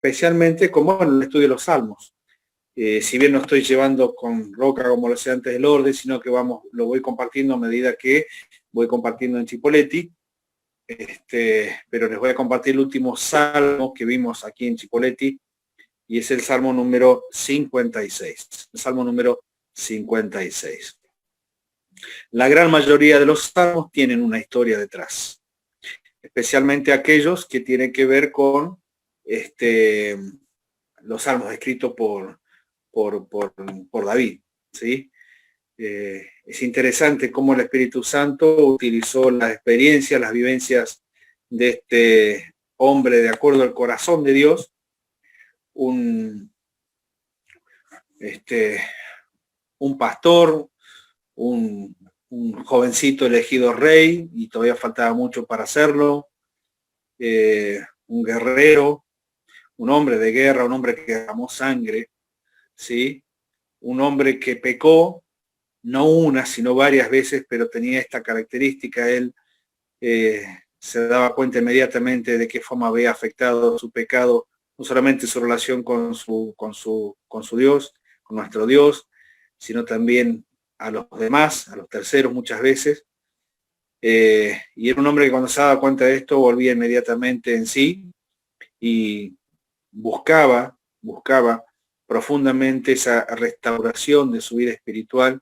especialmente como en el estudio de los Salmos. Si bien no estoy llevando con Roca como lo hacía antes del orden, sino que lo voy compartiendo a medida que voy compartiendo en Chipoleti. Pero les voy a compartir el último salmo que vimos aquí en Chipoleti, y es el salmo número 56. El salmo número 56. La gran mayoría de los salmos tienen una historia detrás, especialmente aquellos que tienen que ver con los salmos escritos por David, ¿sí? Es interesante cómo el Espíritu Santo utilizó las experiencias, las vivencias de este hombre de acuerdo al corazón de Dios, un pastor, un jovencito elegido rey, y todavía faltaba mucho para hacerlo, un guerrero, un hombre de guerra, un hombre que derramó sangre, ¿sí? Un hombre que pecó, no una, sino varias veces, pero tenía esta característica. Él se daba cuenta inmediatamente de qué forma había afectado su pecado, no solamente su relación con su Dios, con nuestro Dios, sino también a los demás, a los terceros muchas veces. Y era un hombre que cuando se daba cuenta de esto volvía inmediatamente en sí y buscaba profundamente esa restauración de su vida espiritual,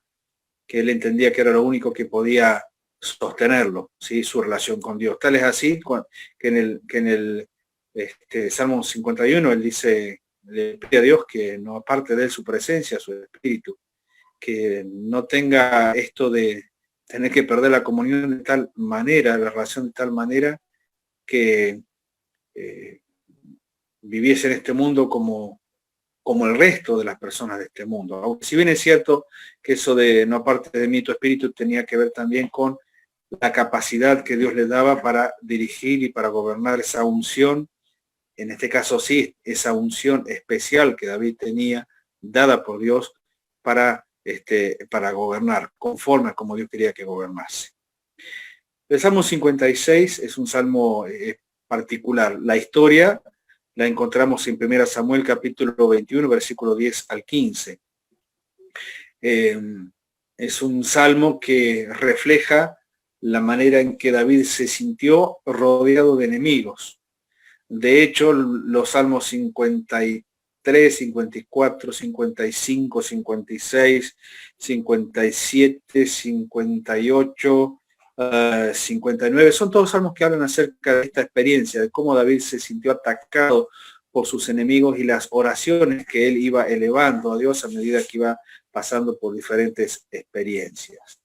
que él entendía que era lo único que podía sostenerlo, ¿sí? Su relación con Dios. Tal es así que en el Salmo 51 él dice, le pide a Dios que no aparte de él su presencia, su espíritu, que no tenga esto de tener que perder la comunión de tal manera, la relación de tal manera, que viviese en este mundo como el resto de las personas de este mundo. Aunque si bien es cierto que eso de no aparte de mí tu espíritu tenía que ver también con la capacidad que Dios le daba para dirigir y para gobernar, esa unción, en este caso sí, esa unción especial que David tenía, dada por Dios para gobernar, conforme a como Dios quería que gobernase. El Salmo 56 es un salmo particular. La historia la encontramos en 1 Samuel capítulo 21, versículo 10 al 15. Es un salmo que refleja la manera en que David se sintió rodeado de enemigos. De hecho, los salmos 53, 54, 55, 56, 57, 58, 59, son todos salmos que hablan acerca de esta experiencia, de cómo David se sintió atacado por sus enemigos y las oraciones que él iba elevando a Dios a medida que iba pasando por diferentes experiencias.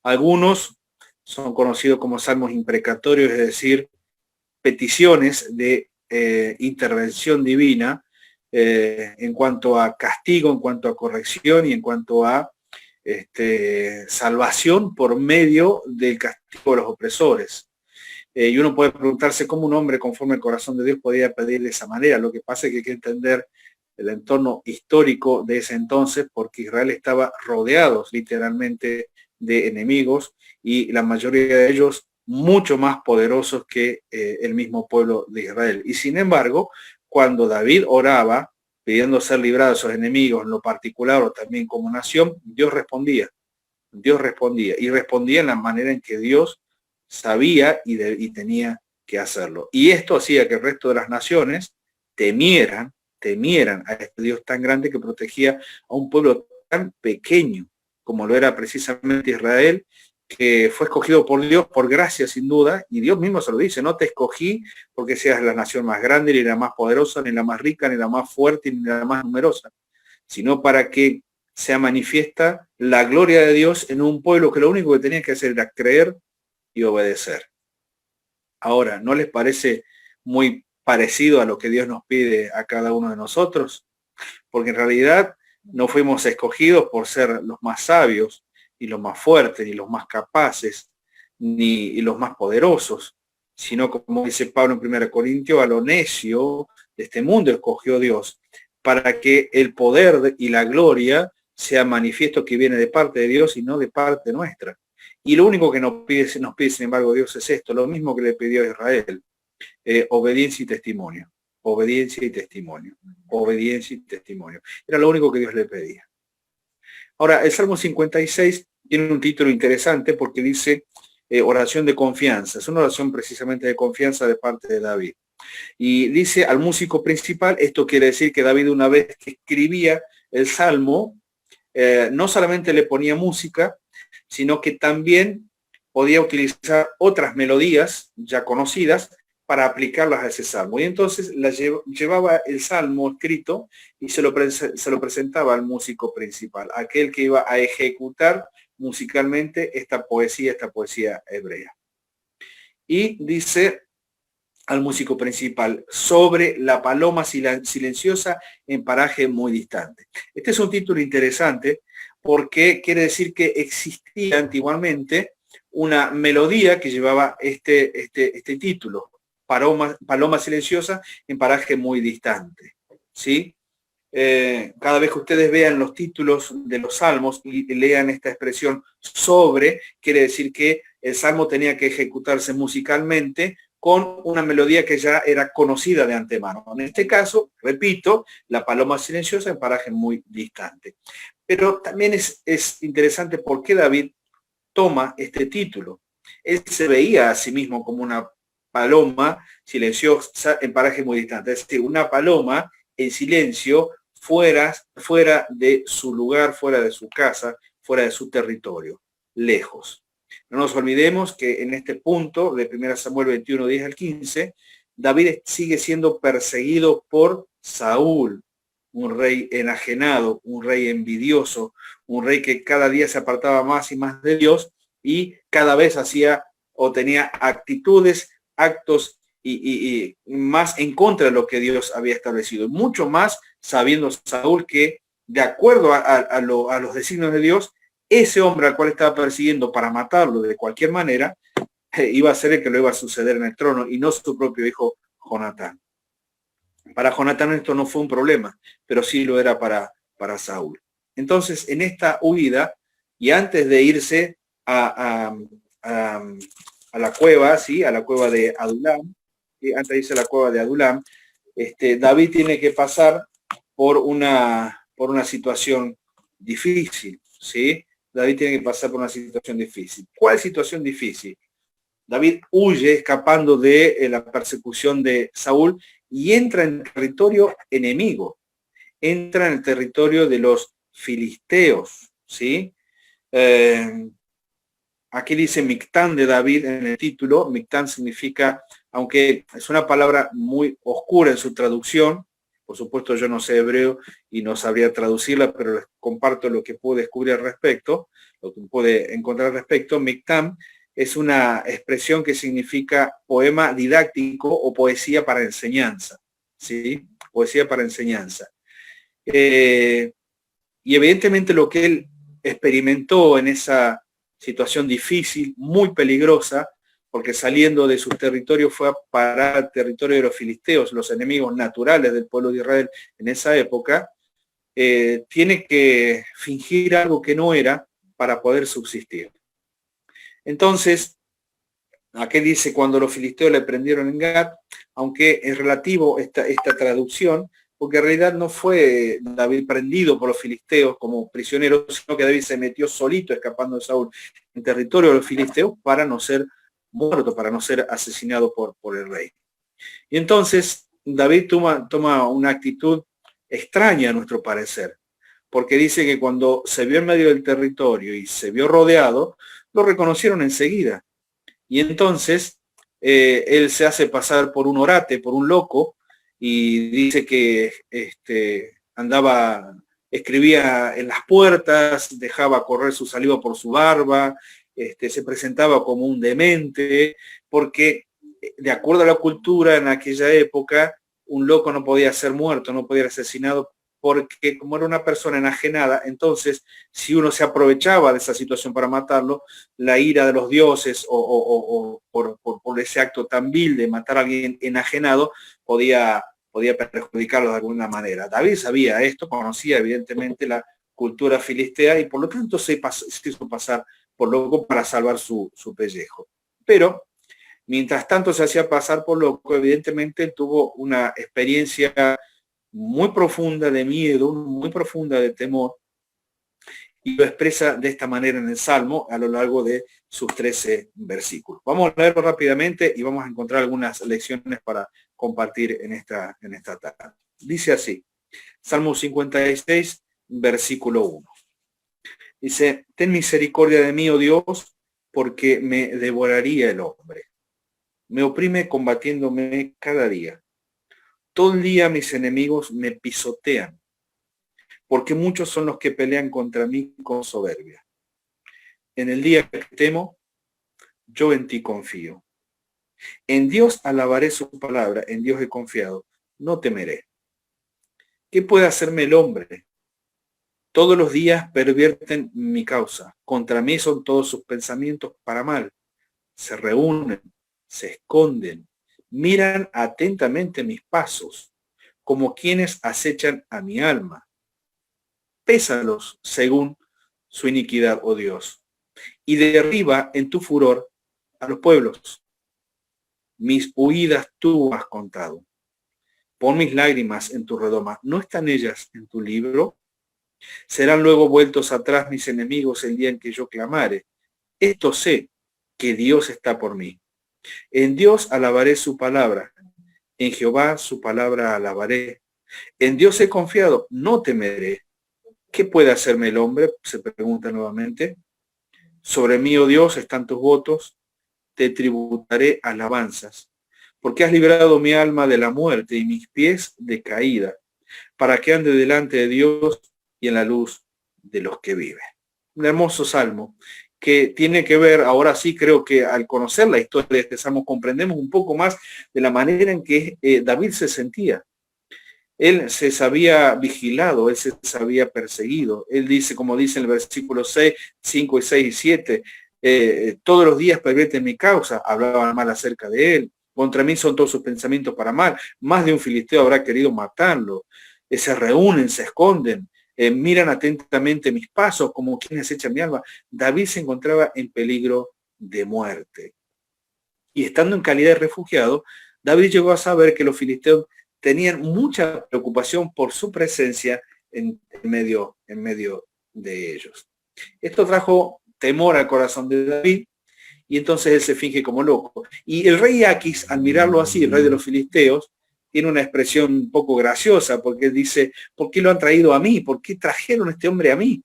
Algunos son conocidos como salmos imprecatorios, es decir, peticiones de intervención divina en cuanto a castigo, en cuanto a corrección y en cuanto a salvación por medio del castigo de los opresores. Y uno puede preguntarse cómo un hombre conforme al corazón de Dios podía pedir de esa manera. Lo que pasa es que hay que entender el entorno histórico de ese entonces, porque Israel estaba rodeado literalmente de enemigos, y la mayoría de ellos mucho más poderosos que el mismo pueblo de Israel. Y sin embargo, cuando David oraba pidiendo ser librado de esos enemigos en lo particular o también como nación, Dios respondía y respondía en la manera en que Dios sabía y tenía que hacerlo. Y esto hacía que el resto de las naciones temieran a este Dios tan grande que protegía a un pueblo tan pequeño como lo era precisamente Israel, que fue escogido por Dios por gracia sin duda, y Dios mismo se lo dice: no te escogí porque seas la nación más grande, ni la más poderosa, ni la más rica, ni la más fuerte, ni la más numerosa, sino para que sea manifiesta la gloria de Dios en un pueblo que lo único que tenía que hacer era creer y obedecer. Ahora, ¿no les parece muy parecido a lo que Dios nos pide a cada uno de nosotros? Porque en realidad no fuimos escogidos por ser los más sabios, ni los más fuertes, ni los más capaces, ni los más poderosos, sino, como dice Pablo en 1 Corintios, a lo necio de este mundo escogió Dios, para que el poder y la gloria sea manifiesto que viene de parte de Dios y no de parte nuestra. Y lo único que nos pide, sin embargo, Dios es esto, lo mismo que le pidió a Israel: obediencia y testimonio. obediencia y testimonio. Obediencia y testimonio. Era lo único que Dios le pedía. Ahora, el Salmo 56 tiene un título interesante porque dice oración de confianza. Es una oración precisamente de confianza de parte de David. Y dice al músico principal, esto quiere decir que David una vez que escribía el Salmo, no solamente le ponía música, sino que también podía utilizar otras melodías ya conocidas para aplicarlas a ese salmo. Y entonces llevaba el salmo escrito y se lo presentaba al músico principal, aquel que iba a ejecutar musicalmente esta poesía hebrea. Y dice al músico principal, sobre la paloma silenciosa en paraje muy distante. Este es un título interesante porque quiere decir que existía antiguamente una melodía que llevaba este título, paloma silenciosa en paraje muy distante. ¿Sí? Cada vez que ustedes vean los títulos de los salmos y lean esta expresión sobre, quiere decir que el salmo tenía que ejecutarse musicalmente con una melodía que ya era conocida de antemano. En este caso, repito, la paloma silenciosa en paraje muy distante. Pero también es interesante por qué David toma este título. Él se veía a sí mismo como una paloma silenciosa en paraje muy distante. Es decir, una paloma en silencio fuera de su lugar, fuera de su casa, fuera de su territorio, lejos. No nos olvidemos que en este punto de 1 Samuel 21, 10 al 15, David sigue siendo perseguido por Saúl, un rey enajenado, un rey envidioso, un rey que cada día se apartaba más y más de Dios y cada vez hacía o tenía actitudes, actos y más en contra de lo que Dios había establecido. Mucho más sabiendo Saúl que, de acuerdo a los designios de Dios, ese hombre al cual estaba persiguiendo para matarlo de cualquier manera, iba a ser el que lo iba a suceder en el trono y no su propio hijo Jonatán. Para Jonatán esto no fue un problema, pero sí lo era para Saúl. Entonces, en esta huida, y antes de irse a la cueva, ¿sí? A la cueva de Adulam, ¿sí? Antes de irse a la cueva de Adulam, David tiene que pasar por una situación difícil, ¿sí? David tiene que pasar por una situación difícil. ¿Cuál situación difícil? David huye escapando de la persecución de Saúl y entra en territorio enemigo, entra en el territorio de los filisteos, ¿sí? Aquí dice Mictán de David en el título. Mictán significa, aunque es una palabra muy oscura en su traducción, por supuesto yo no sé hebreo y no sabría traducirla, pero les comparto lo que pude descubrir al respecto, lo que pude encontrar al respecto. Mictán es una expresión que significa poema didáctico o poesía para enseñanza, ¿sí? Poesía para enseñanza. Y evidentemente lo que él experimentó en esa situación difícil, muy peligrosa, porque saliendo de sus territorios fue a parar al territorio de los filisteos, los enemigos naturales del pueblo de Israel en esa época, tiene que fingir algo que no era para poder subsistir. Entonces, aquí dice, cuando los filisteos le prendieron en Gat, aunque es relativo esta traducción, porque en realidad no fue David prendido por los filisteos como prisionero, sino que David se metió solito escapando de Saúl en territorio de los filisteos para no ser muerto, para no ser asesinado por el rey. Y entonces David toma una actitud extraña a nuestro parecer, porque dice que cuando se vio en medio del territorio y se vio rodeado, lo reconocieron enseguida. Y entonces él se hace pasar por un orate, por un loco, y dice que escribía en las puertas, dejaba correr su saliva por su barba, se presentaba como un demente, porque de acuerdo a la cultura en aquella época, un loco no podía ser muerto, no podía ser asesinado, porque como era una persona enajenada, entonces si uno se aprovechaba de esa situación para matarlo, la ira de los dioses o por ese acto tan vil de matar a alguien enajenado podía perjudicarlo de alguna manera. David sabía esto, conocía evidentemente la cultura filistea y por lo tanto se hizo pasar por loco para salvar su pellejo. Pero Mientras tanto se hacía pasar por loco, evidentemente él tuvo una experiencia muy profunda de miedo, muy profunda de temor, y lo expresa de esta manera en el Salmo a lo largo de sus 13 versículos. Vamos a leerlo rápidamente y vamos a encontrar algunas lecciones para compartir en esta tarde. Dice así, Salmo 56, versículo 1. Dice, ten misericordia de mí, oh Dios, porque me devoraría el hombre. Me oprime combatiéndome cada día. Todo el día mis enemigos me pisotean, porque muchos son los que pelean contra mí con soberbia. En el día que temo, yo en ti confío. En Dios alabaré su palabra, en Dios he confiado, no temeré. ¿Qué puede hacerme el hombre? Todos los días pervierten mi causa. Contra mí son todos sus pensamientos para mal. Se reúnen, se esconden, miran atentamente mis pasos, como quienes acechan a mi alma. Pésalos según su iniquidad, oh Dios, y derriba en tu furor a los pueblos. Mis huidas tú has contado. Pon mis lágrimas en tu redoma. ¿No están ellas en tu libro? Serán luego vueltos atrás mis enemigos el día en que yo clamare. Esto sé, que Dios está por mí. En Dios alabaré su palabra. En Jehová su palabra alabaré. En Dios he confiado, no temeré. ¿Qué puede hacerme el hombre? Se pregunta nuevamente. Sobre mí, oh Dios, están tus votos. Te tributaré alabanzas. Porque has librado mi alma de la muerte y mis pies de caída, para que ande delante de Dios y en la luz de los que viven. Un hermoso salmo que tiene que ver, ahora sí creo que al conocer la historia de este salmo comprendemos un poco más de la manera en que David se sentía. Él se sabía vigilado, él se sabía perseguido. Él dice, como dice en el versículo 6, 5 y 6 y 7, todos los días pervierten mi causa, hablaban mal acerca de él. Contra mí son todos sus pensamientos para mal. Más de un filisteo habrá querido matarlo. Se reúnen, se esconden, miran atentamente mis pasos como quienes echan mi alma. David se encontraba en peligro de muerte. Y estando en calidad de refugiado, David llegó a saber que los filisteos tenían mucha preocupación por su presencia en medio de ellos. Esto trajo temor al corazón de David y entonces él se finge como loco. Y el rey Aquis, al mirarlo así, el rey de los filisteos, tiene una expresión un poco graciosa porque dice, ¿por qué lo han traído a mí? ¿Por qué trajeron a este hombre a mí?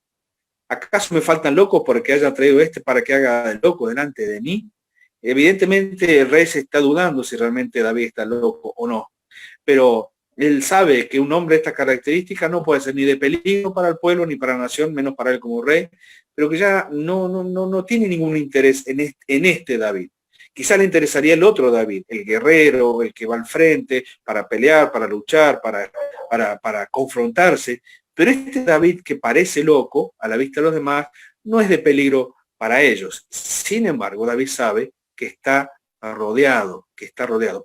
¿Acaso me faltan locos porque haya traído este para que haga el loco delante de mí? Evidentemente el rey se está dudando si realmente David está loco o no, pero él sabe que un hombre de estas características no puede ser ni de peligro para el pueblo ni para la nación, menos para él como rey, pero que ya no tiene ningún interés en este David. Quizá le interesaría el otro David, el guerrero, el que va al frente para pelear, para luchar, para confrontarse, pero este David que parece loco a la vista de los demás no es de peligro para ellos. Sin embargo, David sabe que está rodeado.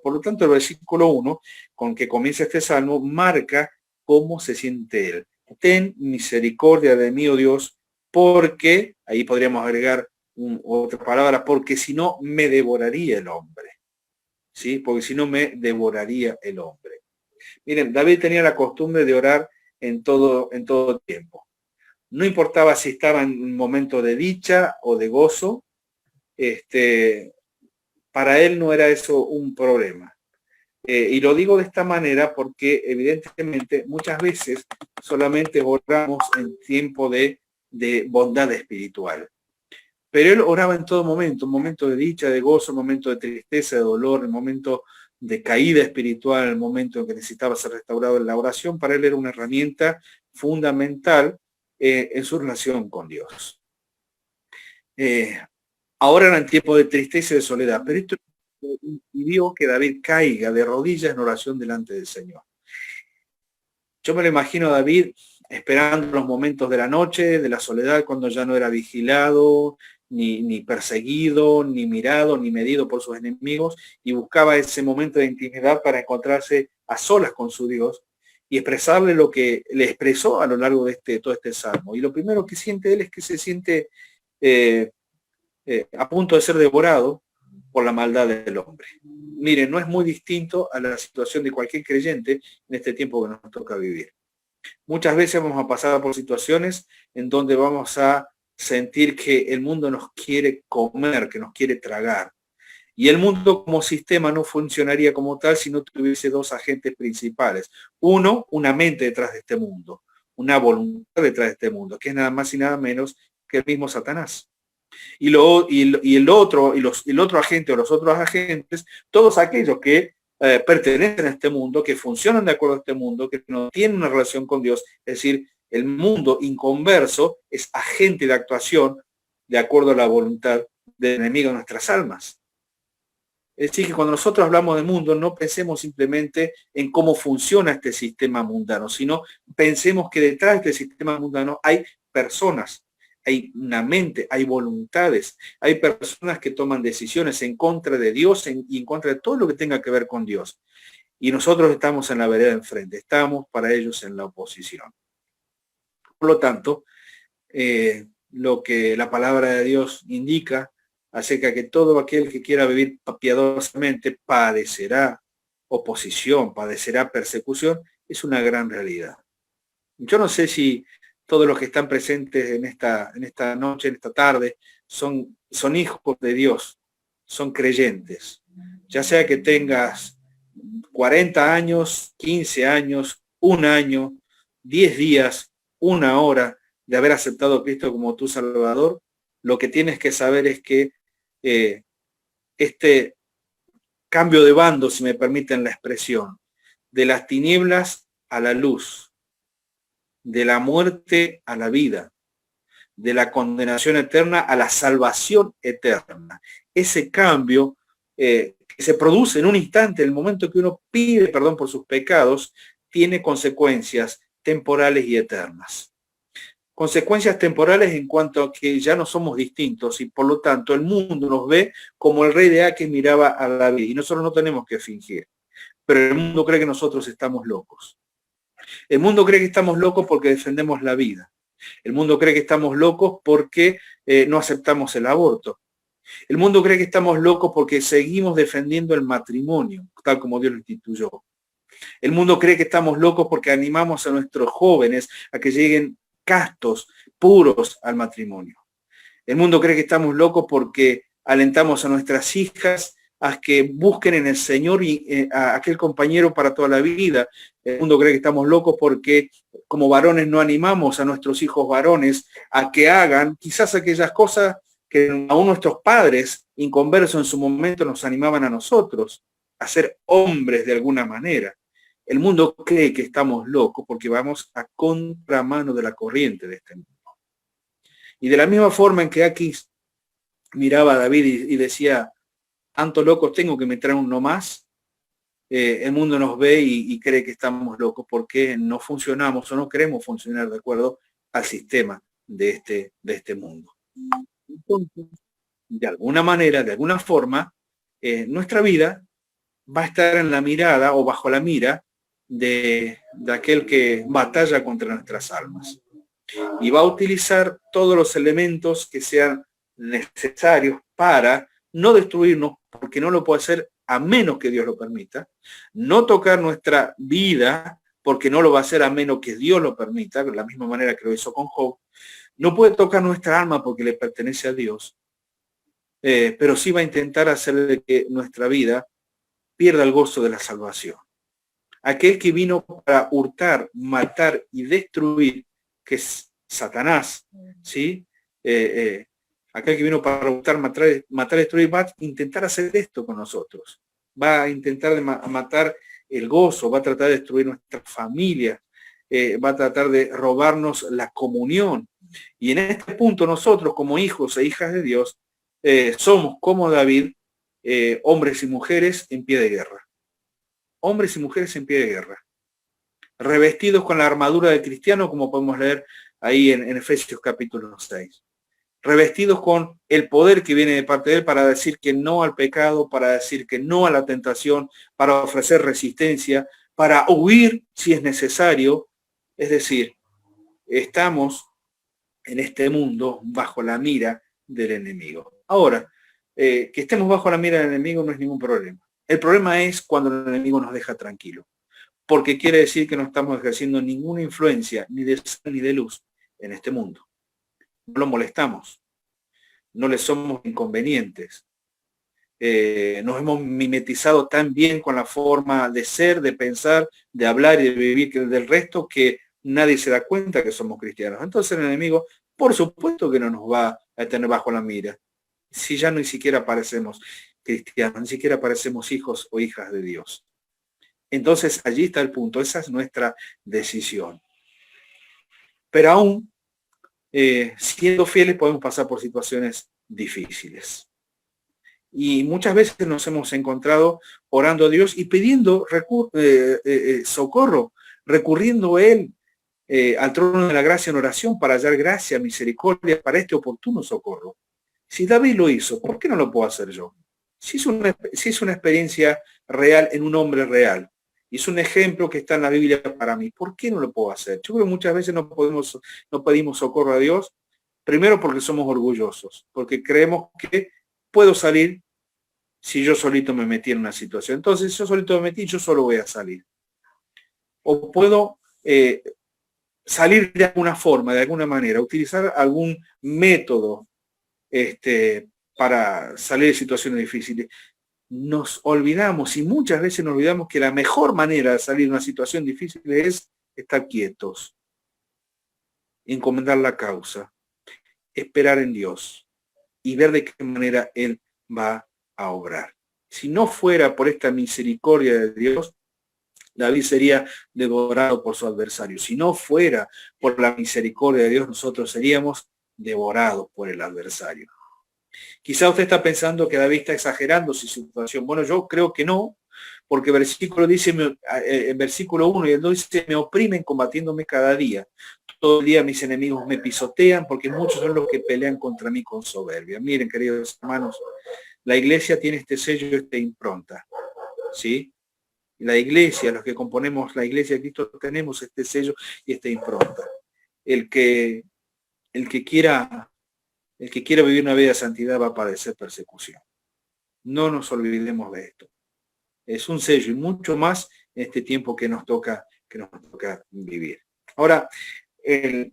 Por lo tanto, el versículo 1, con que comienza este salmo, marca cómo se siente él. Ten misericordia de mí, oh Dios, porque, ahí podríamos agregar otra palabra, porque si no me devoraría el hombre. ¿Sí? Porque si no me devoraría el hombre. Miren, David tenía la costumbre de orar en todo tiempo. No importaba si estaba en un momento de dicha o de gozo, para él no era eso un problema. Y lo digo de esta manera porque evidentemente muchas veces solamente oramos en tiempo de bondad espiritual. Pero él oraba en todo momento, un momento de dicha, de gozo, un momento de tristeza, de dolor, un momento de caída espiritual, el momento en que necesitaba ser restaurado en la oración. Para él era una herramienta fundamental en su relación con Dios. Ahora eran tiempos de tristeza y de soledad, pero esto impidió que David caiga de rodillas en oración delante del Señor. Yo me lo imagino a David esperando los momentos de la noche, de la soledad, cuando ya no era vigilado, ni perseguido, ni mirado, ni medido por sus enemigos, y buscaba ese momento de intimidad para encontrarse a solas con su Dios y expresarle lo que le expresó a lo largo de todo este salmo. Y lo primero que siente él es que se siente a punto de ser devorado, por la maldad del hombre. Miren, no es muy distinto a la situación de cualquier creyente en este tiempo que nos toca vivir. Muchas veces vamos a pasar por situaciones en donde vamos a sentir que el mundo nos quiere comer, que nos quiere tragar. Y el mundo como sistema no funcionaría como tal si no tuviese dos agentes principales. Uno, una mente detrás de este mundo, una voluntad detrás de este mundo, que es nada más y nada menos que el mismo Satanás. Y el otro agente o los otros agentes, todos aquellos que pertenecen a este mundo, que funcionan de acuerdo a este mundo, que no tienen una relación con Dios, es decir, el mundo inconverso es agente de actuación de acuerdo a la voluntad del enemigo de nuestras almas. Es decir, que cuando nosotros hablamos de mundo, no pensemos simplemente en cómo funciona este sistema mundano, sino pensemos que detrás de este sistema mundano hay personas, hay una mente, hay voluntades, hay personas que toman decisiones en contra de Dios y en contra de todo lo que tenga que ver con Dios. Y nosotros estamos en la vereda enfrente, estamos para ellos en la oposición. Por lo tanto, lo que la palabra de Dios indica acerca de que todo aquel que quiera vivir piadosamente padecerá oposición, padecerá persecución, es una gran realidad. Yo no sé si todos los que están presentes en esta noche, en esta tarde, son hijos de Dios, son creyentes. Ya sea que tengas 40 años, 15 años, un año, 10 días, una hora de haber aceptado a Cristo como tu Salvador, lo que tienes que saber es que este cambio de bando, si me permiten la expresión, de las tinieblas a la luz, de la muerte a la vida, de la condenación eterna a la salvación eterna. Ese cambio que se produce en un instante, en el momento que uno pide perdón por sus pecados, tiene consecuencias temporales y eternas. Consecuencias temporales en cuanto a que ya no somos distintos y por lo tanto el mundo nos ve como el rey de Aquis miraba a David y nosotros no tenemos que fingir. Pero el mundo cree que nosotros estamos locos. El mundo cree que estamos locos porque defendemos la vida. El mundo cree que estamos locos porque no aceptamos el aborto. El mundo cree que estamos locos porque seguimos defendiendo el matrimonio, tal como Dios lo instituyó. El mundo cree que estamos locos porque animamos a nuestros jóvenes a que lleguen castos, puros al matrimonio. El mundo cree que estamos locos porque alentamos a nuestras hijas a que busquen en el Señor y a aquel compañero para toda la vida. El mundo cree que estamos locos porque como varones no animamos a nuestros hijos varones a que hagan quizás aquellas cosas que aún nuestros padres inconversos en su momento nos animaban a nosotros, a ser hombres de alguna manera. El mundo cree que estamos locos porque vamos a contramano de la corriente de este mundo. Y de la misma forma en que aquí miraba a David y decía, tanto locos tengo que me traen uno más, el mundo nos ve y cree que estamos locos porque no funcionamos o no queremos funcionar de acuerdo al sistema de este mundo. Entonces, de alguna manera, de alguna forma, nuestra vida va a estar en la mirada o bajo la mira de aquel que batalla contra nuestras almas. Y va a utilizar todos los elementos que sean necesarios para no destruirnos, porque no lo puede hacer a menos que Dios lo permita, no tocar nuestra vida, porque no lo va a hacer a menos que Dios lo permita, de la misma manera que lo hizo con Job, no puede tocar nuestra alma porque le pertenece a Dios, pero sí va a intentar hacer de que nuestra vida pierda el gozo de la salvación. Aquel que vino para hurtar, matar y destruir, que es Satanás, ¿sí? Aquel que vino para hurtar, matar, destruir, va a intentar hacer esto con nosotros. Va a intentar matar el gozo, va a tratar de destruir nuestra familia, va a tratar de robarnos la comunión. Y en este punto nosotros, como hijos e hijas de Dios, somos como David, hombres y mujeres en pie de guerra. Hombres y mujeres en pie de guerra, revestidos con la armadura del cristiano, como podemos leer ahí en Efesios capítulo 6. Revestidos con el poder que viene de parte de él para decir que no al pecado, para decir que no a la tentación, para ofrecer resistencia, para huir si es necesario. Es decir, estamos en este mundo bajo la mira del enemigo. Ahora, que estemos bajo la mira del enemigo no es ningún problema. El problema es cuando el enemigo nos deja tranquilo, porque quiere decir que no estamos ejerciendo ninguna influencia, ni de sal ni de luz, en este mundo. No lo molestamos, no le somos inconvenientes. Nos hemos mimetizado tan bien con la forma de ser, de pensar, de hablar y de vivir del resto que nadie se da cuenta que somos cristianos. Entonces el enemigo, por supuesto que no nos va a tener bajo la mira, si ya ni siquiera parecemos cristianos, ni siquiera parecemos hijos o hijas de Dios. Entonces allí está el punto, esa es nuestra decisión. Pero aún siendo fieles podemos pasar por situaciones difíciles. Y muchas veces nos hemos encontrado orando a Dios y pidiendo socorro, recurriendo a Él al trono de la gracia en oración para hallar gracia, misericordia para este oportuno socorro. Si David lo hizo, ¿por qué no lo puedo hacer yo? Si es una experiencia real en un hombre real, y es un ejemplo que está en la Biblia para mí, ¿por qué no lo puedo hacer? Yo creo que muchas veces no pedimos socorro a Dios, primero porque somos orgullosos, porque creemos que puedo salir si yo solito me metí en una situación. Entonces, si yo solito me metí, yo solo voy a salir. O puedo salir de alguna forma, de alguna manera, utilizar algún método para salir de situaciones difíciles. Nos olvidamos, y muchas veces nos olvidamos, que la mejor manera de salir de una situación difícil es estar quietos, encomendar la causa, esperar en Dios y ver de qué manera Él va a obrar. Si no fuera por esta misericordia de Dios, David sería devorado por su adversario. Si no fuera por la misericordia de Dios, nosotros seríamos devorados por el adversario. Quizá usted está pensando que David está exagerando su situación. Bueno, yo creo que no, porque el versículo dice, en versículo 1 y el 2 dice, me oprimen combatiéndome cada día. Todo el día mis enemigos me pisotean, porque muchos son los que pelean contra mí con soberbia. Miren, queridos hermanos, la iglesia tiene este sello y esta impronta, ¿sí? La iglesia, los que componemos la iglesia de Cristo, tenemos este sello y esta impronta. El que quiera vivir una vida de santidad va a padecer persecución. No nos olvidemos de esto. Es un sello y mucho más en este tiempo que nos toca vivir. Ahora, el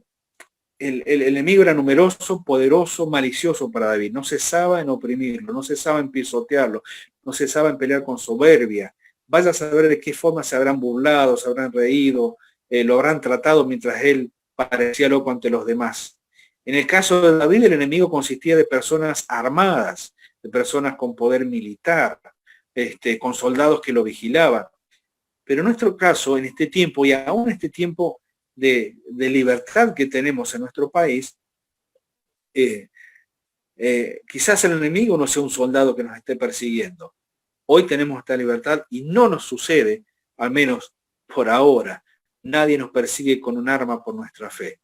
enemigo era numeroso, poderoso, malicioso para David. No cesaba en oprimirlo, no cesaba en pisotearlo, no cesaba en pelear con soberbia. Vaya a saber de qué forma se habrán burlado, se habrán reído, lo habrán tratado mientras él parecía loco ante los demás. En el caso de David, el enemigo consistía de personas armadas, de personas con poder militar, con soldados que lo vigilaban. Pero en nuestro caso, en este tiempo, y aún en este tiempo de libertad que tenemos en nuestro país, quizás el enemigo no sea un soldado que nos esté persiguiendo. Hoy tenemos esta libertad y no nos sucede, al menos por ahora. Nadie nos persigue con un arma por nuestra fe.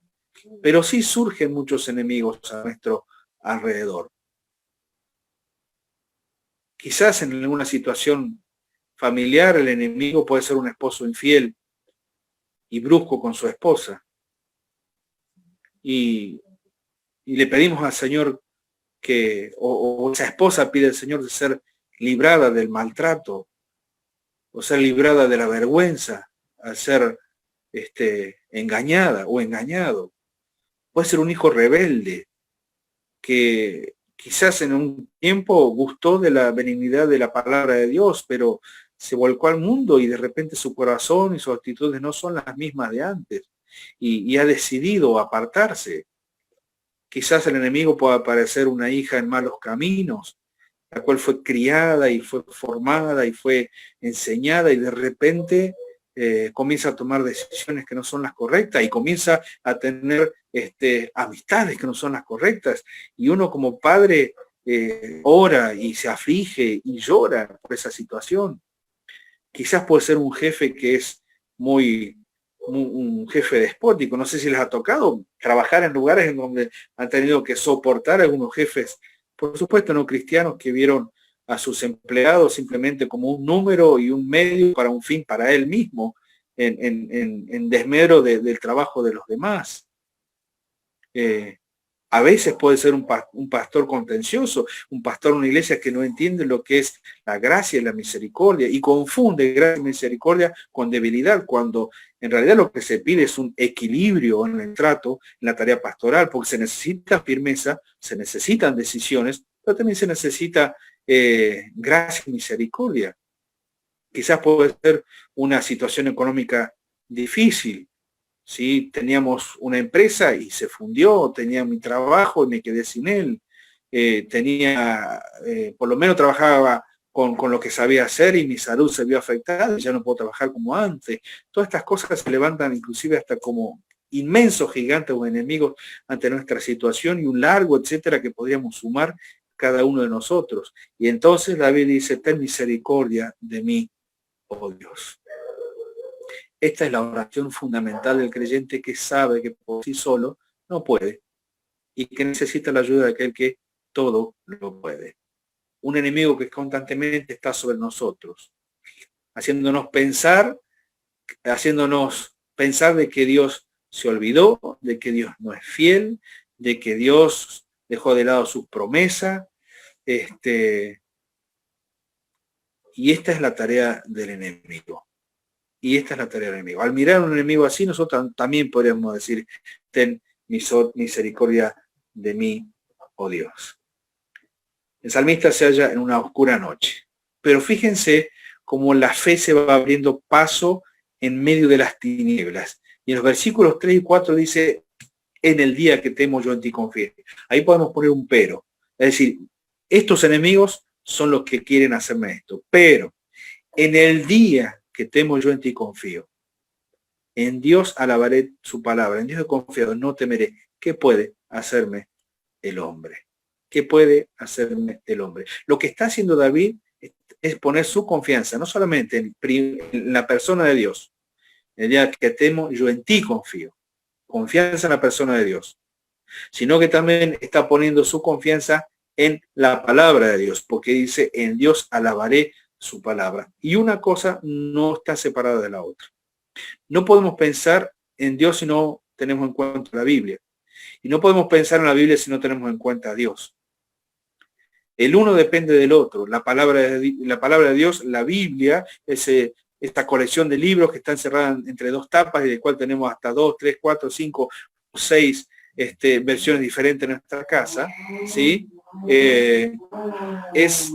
Pero sí surgen muchos enemigos a nuestro alrededor. Quizás en alguna situación familiar el enemigo puede ser un esposo infiel y brusco con su esposa. Y le pedimos al Señor o esa esposa pide al Señor de ser librada del maltrato, o ser librada de la vergüenza al ser engañada o engañado. Puede ser un hijo rebelde que quizás en un tiempo gustó de la benignidad de la palabra de Dios, pero se volcó al mundo y de repente su corazón y sus actitudes no son las mismas de antes y ha decidido apartarse. Quizás el enemigo pueda parecer una hija en malos caminos, la cual fue criada y fue formada y fue enseñada y de repente comienza a tomar decisiones que no son las correctas y comienza a tener amistades que no son las correctas. Y uno como padre ora y se aflige y llora por esa situación. Quizás puede ser un jefe que es un jefe despótico. No sé si les ha tocado trabajar en lugares en donde han tenido que soportar a algunos jefes, por supuesto no cristianos, que vieron a sus empleados simplemente como un número y un medio para un fin para él mismo, en desmedro del trabajo de los demás. A veces puede ser un pastor contencioso, un pastor de una iglesia que no entiende lo que es la gracia y la misericordia y confunde gracia y misericordia con debilidad, cuando en realidad lo que se pide es un equilibrio en el trato, en la tarea pastoral, porque se necesita firmeza, se necesitan decisiones, pero también se necesita gracia y misericordia. Quizás puede ser una situación económica difícil. ¿Sí? Teníamos una empresa y se fundió, tenía mi trabajo y me quedé sin él. Por lo menos trabajaba con lo que sabía hacer y mi salud se vio afectada, y ya no puedo trabajar como antes. Todas estas cosas se levantan inclusive hasta como inmensos gigantes o enemigos ante nuestra situación y un largo etcétera que podríamos sumar cada uno de nosotros. Y entonces David dice, ten misericordia de mí, oh Dios. Esta es la oración fundamental del creyente que sabe que por sí solo no puede y que necesita la ayuda de aquel que todo lo puede. Un enemigo que constantemente está sobre nosotros, haciéndonos pensar de que Dios se olvidó, de que Dios no es fiel, de que Dios dejó de lado sus promesas. Y esta es la tarea del enemigo. Y esta es la tarea del enemigo. Al mirar a un enemigo así, nosotros también podríamos decir, ten misericordia de mí, oh Dios. El salmista se halla en una oscura noche. Pero fíjense cómo la fe se va abriendo paso en medio de las tinieblas. Y en los versículos 3 y 4 dice, en el día que temo yo en ti confío. Ahí podemos poner un pero. Es decir, estos enemigos son los que quieren hacerme esto. Pero en el día que temo yo en ti confío. En Dios alabaré su palabra. En Dios he confiado, no temeré. ¿Qué puede hacerme el hombre? ¿Qué puede hacerme el hombre? Lo que está haciendo David es poner su confianza, no solamente en la persona de Dios. El día que temo, yo en ti confío. Confianza en la persona de Dios. Sino que también está poniendo su confianza en la palabra de Dios, porque dice, en Dios alabaré su palabra. Y una cosa no está separada de la otra. No podemos pensar en Dios si no tenemos en cuenta la Biblia. Y no podemos pensar en la Biblia si no tenemos en cuenta a Dios. El uno depende del otro. La palabra de Dios, la Biblia, esta colección de libros que está encerrada entre dos tapas y de cual tenemos hasta 2, 3, 4, 5 o 6 versiones diferentes en nuestra casa, ¿sí? Es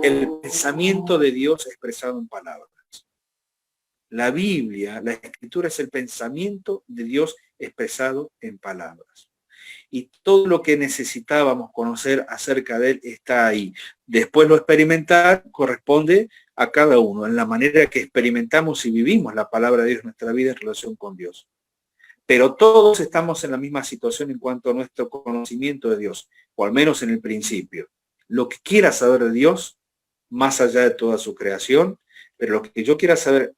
el pensamiento de Dios expresado en palabras. La Biblia, la Escritura es el pensamiento de Dios expresado en palabras. Y todo lo que necesitábamos conocer acerca de él está ahí. Después lo experimentar corresponde a cada uno, en la manera que experimentamos y vivimos la palabra de Dios en nuestra vida en relación con Dios. Pero todos estamos en la misma situación en cuanto a nuestro conocimiento de Dios, o al menos en el principio. Lo que quiera saber de Dios, más allá de toda su creación, pero lo que yo quiera saber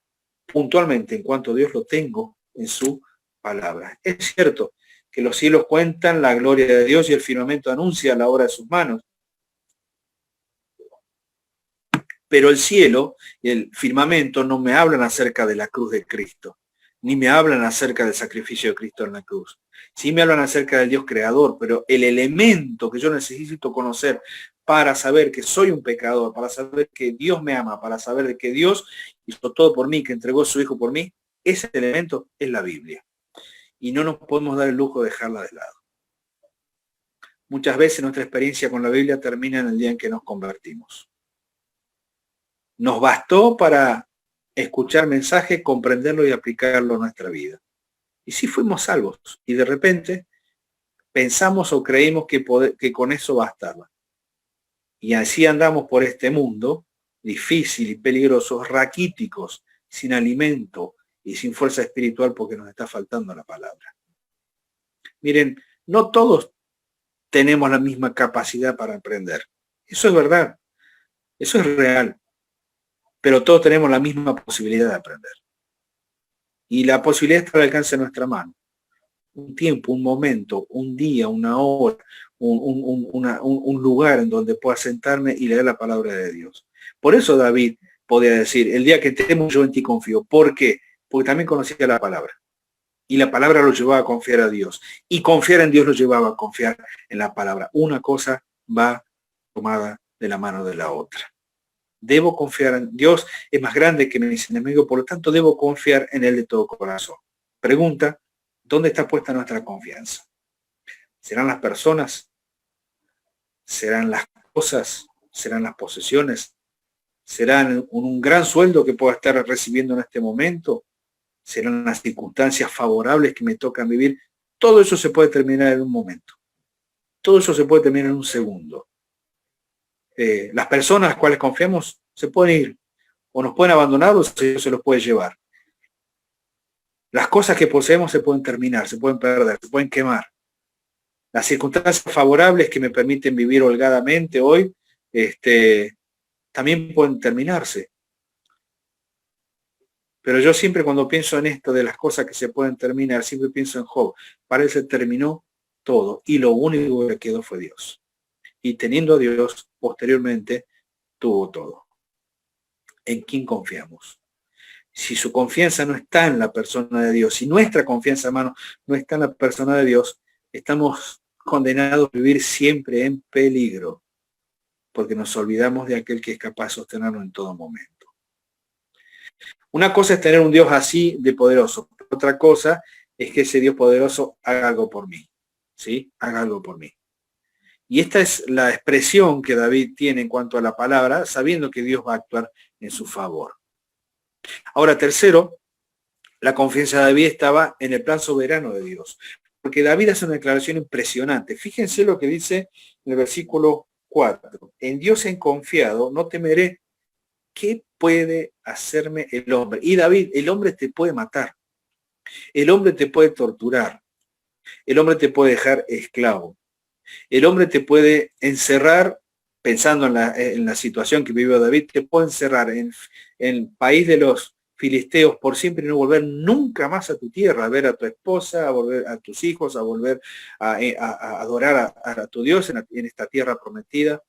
puntualmente en cuanto a Dios lo tengo en su palabra. Es cierto que los cielos cuentan la gloria de Dios y el firmamento anuncia la obra de sus manos. Pero el cielo y el firmamento no me hablan acerca de la cruz de Cristo, ni me hablan acerca del sacrificio de Cristo en la cruz. Sí me hablan acerca del Dios creador, pero el elemento que yo necesito conocer para saber que soy un pecador, para saber que Dios me ama, para saber de que Dios hizo todo por mí, que entregó a su Hijo por mí, ese elemento es la Biblia. Y no nos podemos dar el lujo de dejarla de lado. Muchas veces nuestra experiencia con la Biblia termina en el día en que nos convertimos. Nos bastó para escuchar mensaje, comprenderlo y aplicarlo a nuestra vida. Y sí fuimos salvos. Y de repente pensamos o creímos que con eso bastaba. Y así andamos por este mundo difícil y peligroso, raquíticos, sin alimento y sin fuerza espiritual porque nos está faltando la palabra. Miren, no todos tenemos la misma capacidad para aprender. Eso es verdad. Eso es real. Pero todos tenemos la misma posibilidad de aprender. Y la posibilidad está al alcance de nuestra mano. Un tiempo, un momento, un día, una hora, un lugar en donde pueda sentarme y leer la palabra de Dios. Por eso David podía decir, el día que temo yo en ti confío. ¿Por qué? Porque también conocía la palabra. Y la palabra lo llevaba a confiar a Dios. Y confiar en Dios lo llevaba a confiar en la palabra. Una cosa va tomada de la mano de la otra. Debo confiar en Dios, es más grande que mis enemigos, por lo tanto debo confiar en Él de todo corazón. Pregunta, ¿dónde está puesta nuestra confianza? ¿Serán las personas? ¿Serán las cosas? ¿Serán las posesiones? ¿Serán un gran sueldo que pueda estar recibiendo en este momento? ¿Serán las circunstancias favorables que me tocan vivir? Todo eso se puede terminar en un momento. Todo eso se puede terminar en un segundo. Las personas a las cuales confiamos se pueden ir, o nos pueden abandonar o se los puede llevar. Las cosas que poseemos se pueden terminar, se pueden perder, se pueden quemar. Las circunstancias favorables que me permiten vivir holgadamente hoy, también pueden terminarse. Pero yo siempre cuando pienso en esto de las cosas que se pueden terminar, siempre pienso en Job. Para él se terminó todo y lo único que quedó fue Dios. Y teniendo a Dios, posteriormente, tuvo todo. ¿En quién confiamos? Si su confianza no está en la persona de Dios, si nuestra confianza, hermano, no está en la persona de Dios, estamos condenados a vivir siempre en peligro, porque nos olvidamos de aquel que es capaz de sostenernos en todo momento. Una cosa es tener un Dios así de poderoso, otra cosa es que ese Dios poderoso haga algo por mí, ¿sí? Haga algo por mí. Y esta es la expresión que David tiene en cuanto a la palabra, sabiendo que Dios va a actuar en su favor. Ahora, tercero, la confianza de David estaba en el plan soberano de Dios, porque David hace una declaración impresionante. Fíjense lo que dice en el versículo 4. En Dios he confiado, no temeré. ¿Qué puede hacerme el hombre? Y David, el hombre te puede matar, el hombre te puede torturar, el hombre te puede dejar esclavo, el hombre te puede encerrar, pensando en la situación que vivió David, te puede encerrar en el país de los filisteos por siempre y no volver nunca más a tu tierra, a ver a tu esposa, a volver a tus hijos, a volver a adorar a tu Dios en esta tierra prometida.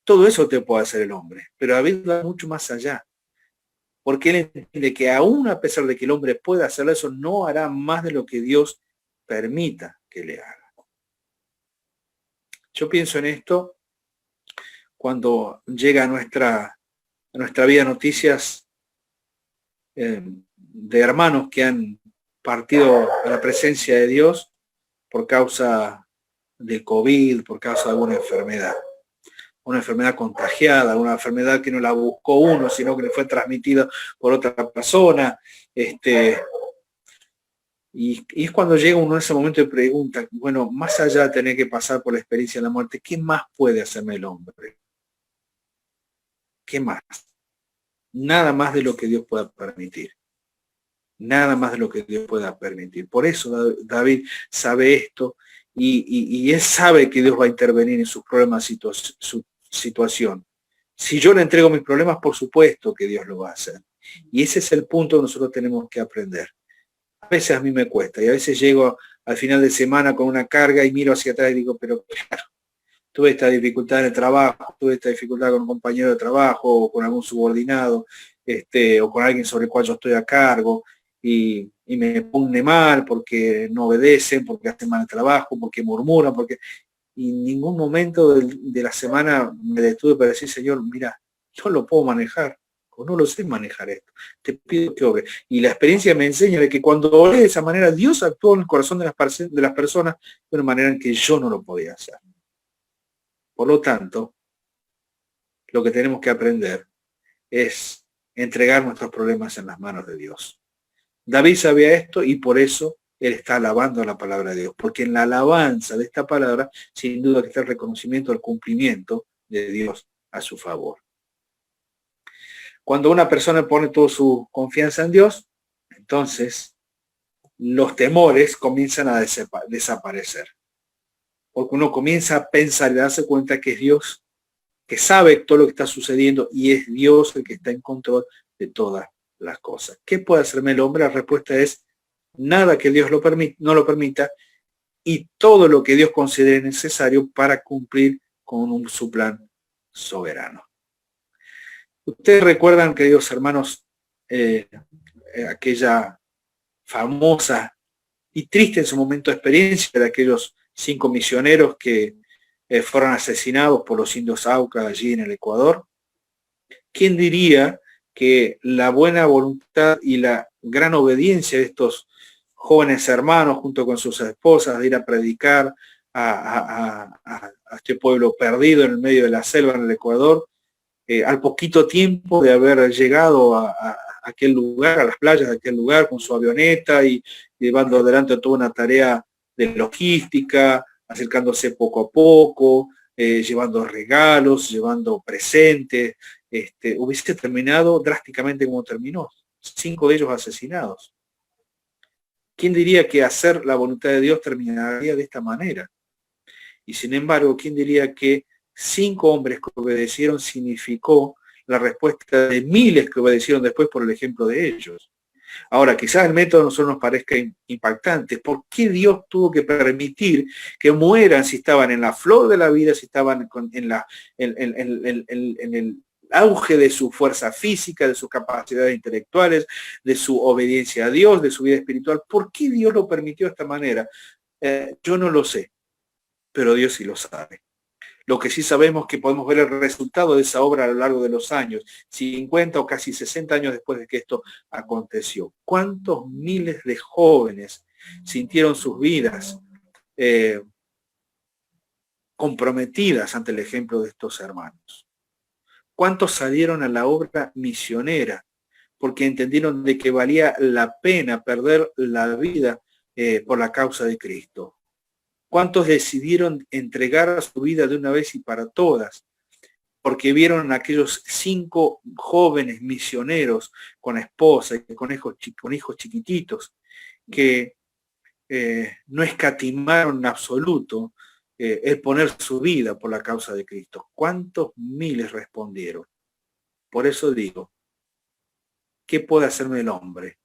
Todo eso te puede hacer el hombre, pero David va mucho más allá, porque él entiende que aún a pesar de que el hombre pueda hacer eso, no hará más de lo que Dios permita que le haga. Yo pienso en esto cuando llega a nuestra vida noticias de hermanos que han partido a la presencia de Dios por causa del COVID, por causa de alguna enfermedad. Una enfermedad contagiada, una enfermedad que no la buscó uno, sino que le fue transmitida por otra persona. Y es cuando llega uno en ese momento y pregunta, bueno, más allá de tener que pasar por la experiencia de la muerte, ¿qué más puede hacerme el hombre? ¿Qué más? Nada más de lo que Dios pueda permitir. Nada más de lo que Dios pueda permitir. Por eso David sabe esto y él sabe que Dios va a intervenir en sus problemas, su situación. Si yo le entrego mis problemas, por supuesto que Dios lo va a hacer. Y ese es el punto que nosotros tenemos que aprender. A veces a mí me cuesta y a veces llego al final de semana con una carga y miro hacia atrás y digo, pero claro, tuve esta dificultad en el trabajo, tuve esta dificultad con un compañero de trabajo o con algún subordinado, o con alguien sobre el cual yo estoy a cargo y me pone mal porque no obedecen, porque hacen mal el trabajo, porque murmuran, porque... Y en ningún momento de la semana me detuve para decir, Señor, mira, yo lo puedo manejar, o no lo sé manejar esto, te pido que obre. Y la experiencia me enseña de que cuando oré de esa manera, Dios actuó en el corazón de las personas de una manera en que yo no lo podía hacer. Por lo tanto, lo que tenemos que aprender es entregar nuestros problemas en las manos de Dios. David sabía esto y por eso él está alabando la palabra de Dios, porque en la alabanza de esta palabra, sin duda que está el reconocimiento del cumplimiento de Dios a su favor. Cuando una persona pone toda su confianza en Dios, entonces los temores comienzan a desaparecer. Porque uno comienza a pensar y a darse cuenta que es Dios, que sabe todo lo que está sucediendo y es Dios el que está en control de todas las cosas. ¿Qué puede hacerme el hombre? La respuesta es nada que Dios no lo permita y todo lo que Dios considere necesario para cumplir con su plan soberano. Ustedes recuerdan, queridos hermanos, aquella famosa y triste en su momento experiencia de aquellos 5 misioneros que fueron asesinados por los indios Aucas allí en el Ecuador. ¿Quién diría que la buena voluntad y la gran obediencia de estos jóvenes hermanos junto con sus esposas de ir a predicar a este pueblo perdido en el medio de la selva en el Ecuador, al poquito tiempo de haber llegado a aquel lugar, a las playas de aquel lugar con su avioneta y llevando adelante toda una tarea de logística, acercándose poco a poco, llevando regalos, llevando presentes, hubiese terminado drásticamente como terminó, 5 de ellos asesinados. ¿Quién diría que hacer la voluntad de Dios terminaría de esta manera? Y sin embargo, ¿quién diría que 5 hombres que obedecieron significó la respuesta de miles que obedecieron después por el ejemplo de ellos? Ahora, quizás el método a nosotros nos parezca impactante. ¿Por qué Dios tuvo que permitir que mueran si estaban en la flor de la vida, si estaban en el auge de su fuerza física, de sus capacidades intelectuales, de su obediencia a Dios, de su vida espiritual? ¿Por qué Dios lo permitió de esta manera? Yo no lo sé, pero Dios sí lo sabe. Lo que sí sabemos es que podemos ver el resultado de esa obra a lo largo de los años, 50 o casi 60 años después de que esto aconteció. ¿Cuántos miles de jóvenes sintieron sus vidas comprometidas ante el ejemplo de estos hermanos? ¿Cuántos salieron a la obra misionera porque entendieron de que valía la pena perder la vida por la causa de Cristo? ¿Cuántos decidieron entregar su vida de una vez y para todas? Porque vieron a aquellos 5 jóvenes misioneros con esposa y con hijos chiquititos que no escatimaron en absoluto el poner su vida por la causa de Cristo. ¿Cuántos miles respondieron? Por eso digo, ¿qué puede hacerme el hombre?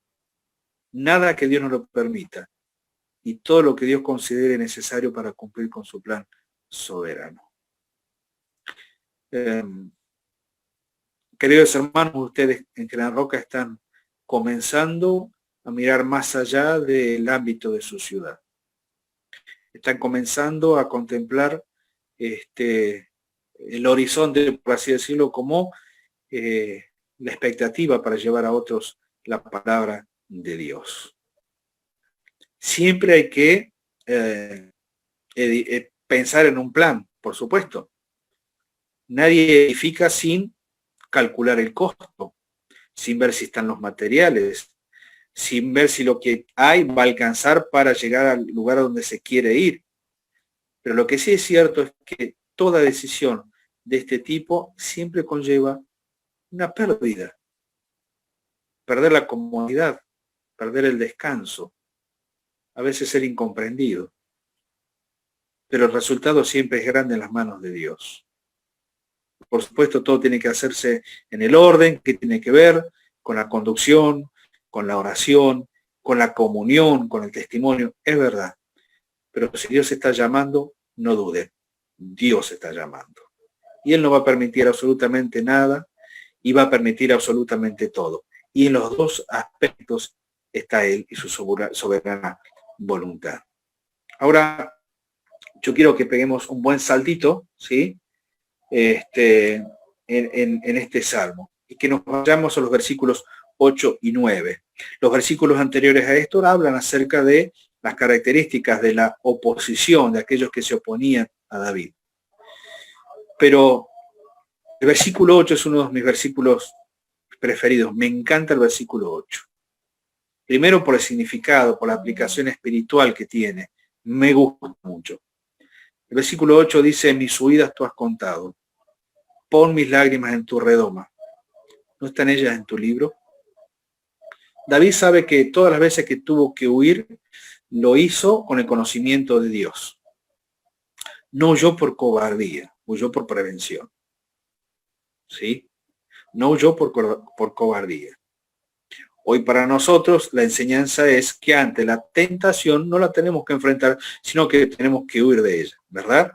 Nada que Dios no lo permita, y todo lo que Dios considere necesario para cumplir con su plan soberano. Queridos hermanos, ustedes en Gran Roca están comenzando a mirar más allá del ámbito de su ciudad. Están comenzando a contemplar el horizonte, por así decirlo, como la expectativa para llevar a otros la palabra de Dios. Siempre hay que pensar en un plan, por supuesto. Nadie edifica sin calcular el costo, sin ver si están los materiales, sin ver si lo que hay va a alcanzar para llegar al lugar a donde se quiere ir. Pero lo que sí es cierto es que toda decisión de este tipo siempre conlleva una pérdida. Perder la comodidad, perder el descanso, a veces ser incomprendido. Pero el resultado siempre es grande en las manos de Dios. Por supuesto, todo tiene que hacerse en el orden que tiene que ver con la conducción, con la oración, con la comunión, con el testimonio. Es verdad. Pero si Dios está llamando, no dude. Dios está llamando. Y Él no va a permitir absolutamente nada y va a permitir absolutamente todo. Y en los 2 aspectos está Él y su soberana voluntad. Ahora, yo quiero que peguemos un buen saltito, ¿sí? En este salmo, y que nos vayamos a los versículos 8 y 9. Los versículos anteriores a esto hablan acerca de las características de la oposición, de aquellos que se oponían a David. Pero el versículo 8 es uno de mis versículos preferidos. Me encanta el versículo 8. Primero por el significado, por la aplicación espiritual que tiene. Me gusta mucho. El versículo 8 dice, mis huidas tú has contado. Pon mis lágrimas en tu redoma. ¿No están ellas en tu libro? David sabe que todas las veces que tuvo que huir, lo hizo con el conocimiento de Dios. No huyó por cobardía, huyó por prevención. ¿Sí? No huyó por cobardía. Hoy para nosotros la enseñanza es que ante la tentación no la tenemos que enfrentar, sino que tenemos que huir de ella, ¿verdad?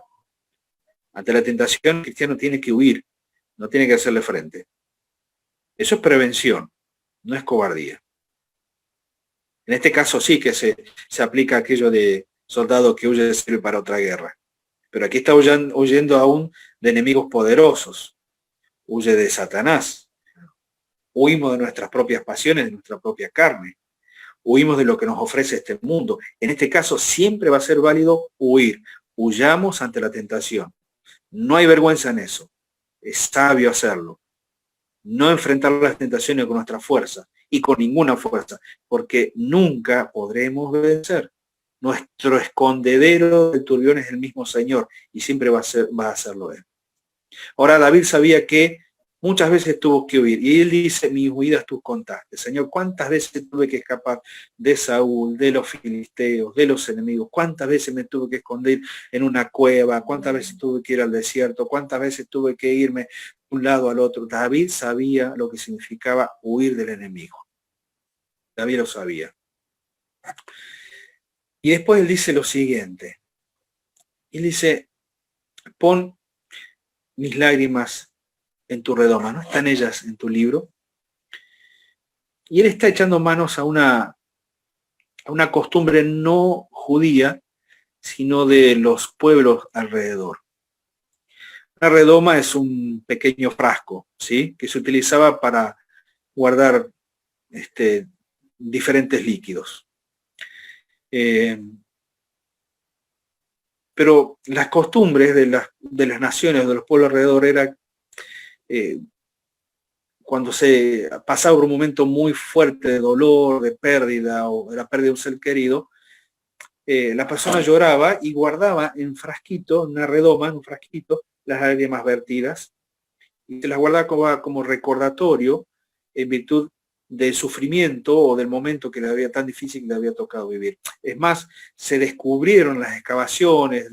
Ante la tentación el cristiano tiene que huir, no tiene que hacerle frente. Eso es prevención, no es cobardía. En este caso sí que se aplica aquello de soldado que huye sirve para otra guerra. Pero aquí está huyendo aún de enemigos poderosos. Huye de Satanás. Huimos de nuestras propias pasiones, de nuestra propia carne. Huimos de lo que nos ofrece este mundo. En este caso siempre va a ser válido huir. Huyamos ante la tentación. No hay vergüenza en eso. Es sabio hacerlo. No enfrentar las tentaciones con nuestra fuerza y con ninguna fuerza, porque nunca podremos vencer. Nuestro escondedero del turbión es el mismo Señor y siempre va a hacerlo Él. Ahora David sabía que muchas veces tuvo que huir y él dice, mis huidas tú contaste. Señor, ¿cuántas veces tuve que escapar de Saúl, de los filisteos, de los enemigos? ¿Cuántas veces me tuve que esconder en una cueva? ¿Cuántas veces tuve que ir al desierto? ¿Cuántas veces tuve que irme de un lado al otro? David sabía lo que significaba huir del enemigo. David lo sabía. Y después él dice lo siguiente. Él dice, pon mis lágrimas en tu redoma, ¿no están ellas en tu libro? Y él está echando manos a una costumbre no judía, sino de los pueblos alrededor. Una redoma es un pequeño frasco, ¿sí? Que se utilizaba para guardar diferentes líquidos. Pero las costumbres de las naciones, de los pueblos alrededor, era cuando se pasaba por un momento muy fuerte de dolor, de pérdida o de la pérdida de un ser querido, la persona lloraba y guardaba en frasquito, una redoma, en un frasquito, las lágrimas vertidas y se las guardaba como recordatorio en virtud del sufrimiento o del momento que le había tan difícil que le había tocado vivir. Es más, se descubrieron las excavaciones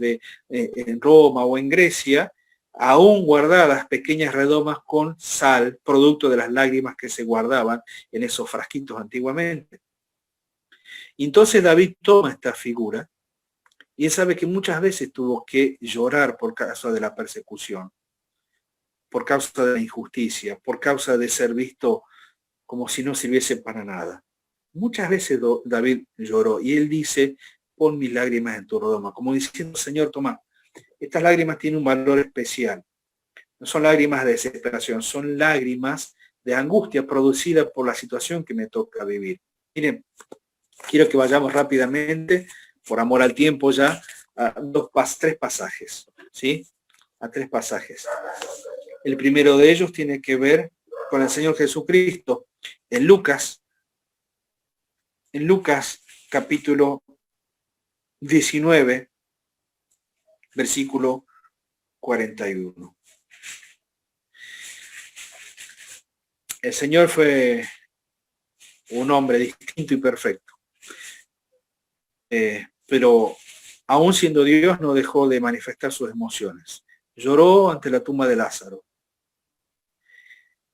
en Roma o en Grecia, aún guardadas pequeñas redomas con sal, producto de las lágrimas que se guardaban en esos frasquitos antiguamente. Y entonces David toma esta figura y él sabe que muchas veces tuvo que llorar por causa de la persecución, por causa de la injusticia, por causa de ser visto como si no sirviese para nada. Muchas veces David lloró y él dice, pon mis lágrimas en tu redoma, como diciendo, Señor, toma, estas lágrimas tienen un valor especial. No son lágrimas de desesperación, son lágrimas de angustia producida por la situación que me toca vivir. Miren, quiero que vayamos rápidamente, por amor al tiempo ya, a tres pasajes, ¿sí? A tres pasajes. El primero de ellos tiene que ver con el Señor Jesucristo. En Lucas capítulo 19, versículo 41. El Señor fue un hombre distinto y perfecto. Pero aún siendo Dios no dejó de manifestar sus emociones. Lloró ante la tumba de Lázaro.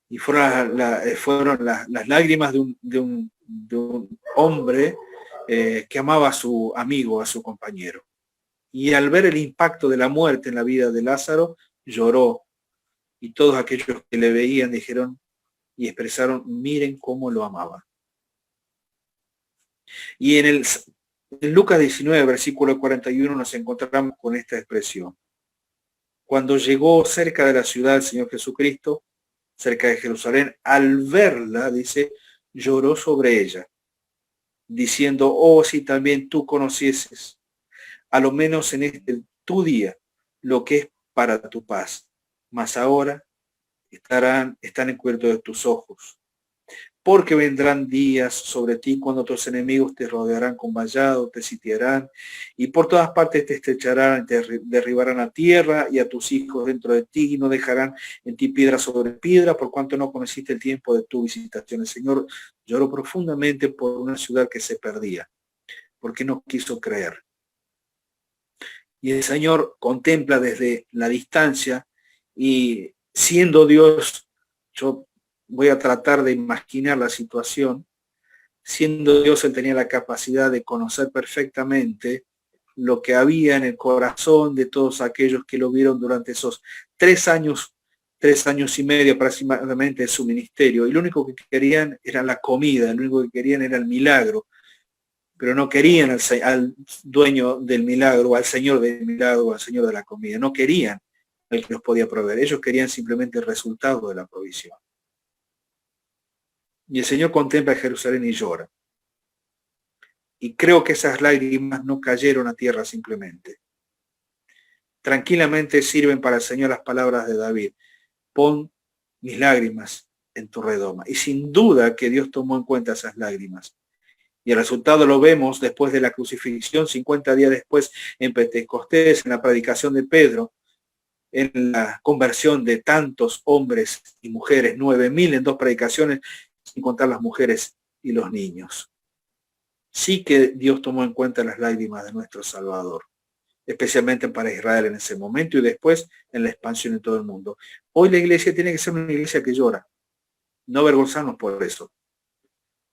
Y fueron las lágrimas de un hombre que amaba a su amigo, a su compañero. Y al ver el impacto de la muerte en la vida de Lázaro, lloró. Y todos aquellos que le veían dijeron y expresaron, miren cómo lo amaba. Y en Lucas 19, versículo 41, nos encontramos con esta expresión. Cuando llegó cerca de la ciudad el Señor Jesucristo, cerca de Jerusalén, al verla, dice, lloró sobre ella, diciendo, oh, si también tú conocieses, a lo menos en tu día, lo que es para tu paz, mas ahora están encubiertos de tus ojos. Porque vendrán días sobre ti cuando tus enemigos te rodearán con vallado, te sitiarán, y por todas partes te estrecharán, te derribarán a tierra y a tus hijos dentro de ti, y no dejarán en ti piedra sobre piedra, por cuanto no conociste el tiempo de tu visitación. El Señor lloró profundamente por una ciudad que se perdía, porque no quiso creer. Y el Señor contempla desde la distancia, y siendo Dios, yo voy a tratar de imaginar la situación. Siendo Dios, él tenía la capacidad de conocer perfectamente lo que había en el corazón de todos aquellos que lo vieron durante esos 3 años y medio aproximadamente de su ministerio. Y lo único que querían era la comida, lo único que querían era el milagro. pero no querían al dueño del milagro, al señor del milagro, al señor de la comida. No querían el que los podía proveer. Ellos querían simplemente el resultado de la provisión. Y el Señor contempla a Jerusalén y llora. Y creo que esas lágrimas no cayeron a tierra simplemente. Tranquilamente sirven para el Señor las palabras de David. Pon mis lágrimas en tu redoma. Y sin duda que Dios tomó en cuenta esas lágrimas. Y el resultado lo vemos después de la crucifixión, 50 días después en Pentecostés, en la predicación de Pedro, en la conversión de tantos hombres y mujeres, 9.000 en 2 predicaciones, sin contar las mujeres y los niños. Sí que Dios tomó en cuenta las lágrimas de nuestro Salvador, especialmente para Israel en ese momento y después en la expansión en todo el mundo. Hoy la iglesia tiene que ser una iglesia que llora, no avergonzarnos por eso.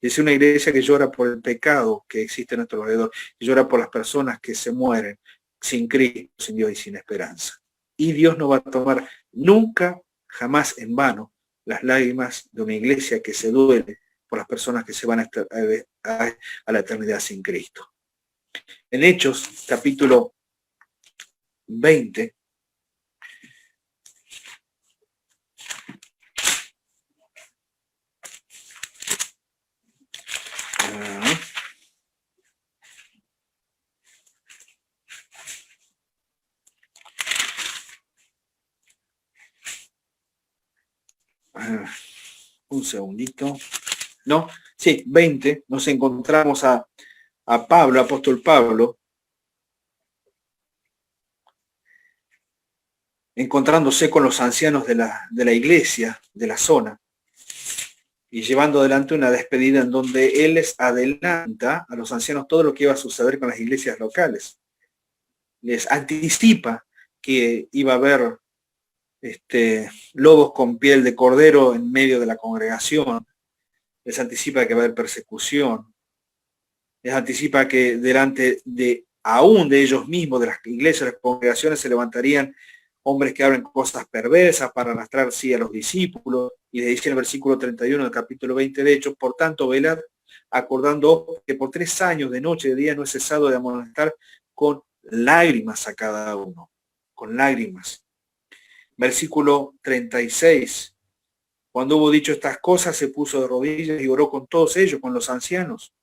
Es una iglesia que llora por el pecado que existe a nuestro alrededor, que llora por las personas que se mueren sin Cristo, sin Dios y sin esperanza. Y Dios no va a tomar nunca, jamás en vano, las lágrimas de una iglesia que se duele por las personas que se van a la eternidad sin Cristo. En Hechos, capítulo 20, un segundito. ¿No? Sí, 20, nos encontramos a Pablo, apóstol Pablo, encontrándose con los ancianos de la iglesia, de la zona, y llevando adelante una despedida en donde él les adelanta a los ancianos todo lo que iba a suceder con las iglesias locales. Les anticipa que iba a haber lobos con piel de cordero en medio de la congregación. Les anticipa que va a haber persecución. Les anticipa que delante de aún de ellos mismos, de las iglesias, de las congregaciones, se levantarían hombres que hablan cosas perversas para arrastrar sí a los discípulos. Y les dice en el versículo 31 del capítulo 20 de Hechos, por tanto, velad, acordando que por 3 años de noche y de día no he cesado de amonestar con lágrimas a cada uno, con lágrimas. Versículo 36, cuando hubo dicho estas cosas, se puso de rodillas y oró con todos ellos, con los ancianos.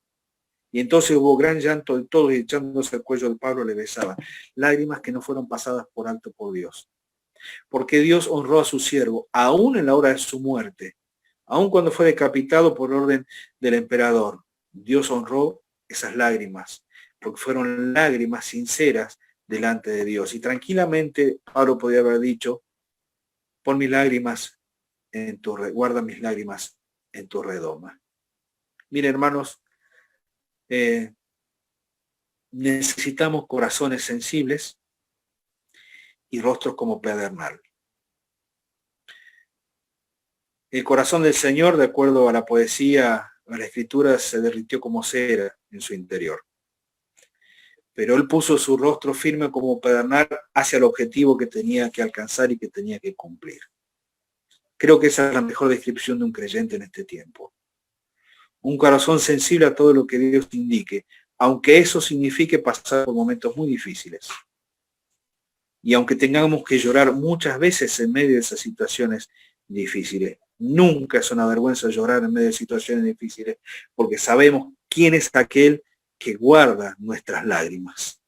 Y entonces hubo gran llanto de todos y echándose el cuello de Pablo le besaban. Lágrimas que no fueron pasadas por alto por Dios. Porque Dios honró a su siervo, aún en la hora de su muerte, aún cuando fue decapitado por orden del emperador. Dios honró esas lágrimas, porque fueron lágrimas sinceras delante de Dios. Y tranquilamente Pablo podía haber dicho, pon mis lágrimas en tu guarda mis lágrimas en tu redoma. Miren, hermanos, necesitamos corazones sensibles y rostros como pedernal. El corazón del Señor, de acuerdo a la poesía, a la escritura, se derritió como cera en su interior. Pero Él puso su rostro firme como pedernal hacia el objetivo que tenía que alcanzar y que tenía que cumplir. Creo que esa es la mejor descripción de un creyente en este tiempo. Un corazón sensible a todo lo que Dios indique, aunque eso signifique pasar por momentos muy difíciles. Y aunque tengamos que llorar muchas veces en medio de esas situaciones difíciles, nunca es una vergüenza llorar en medio de situaciones difíciles, porque sabemos quién es aquel que guarda nuestras lágrimas.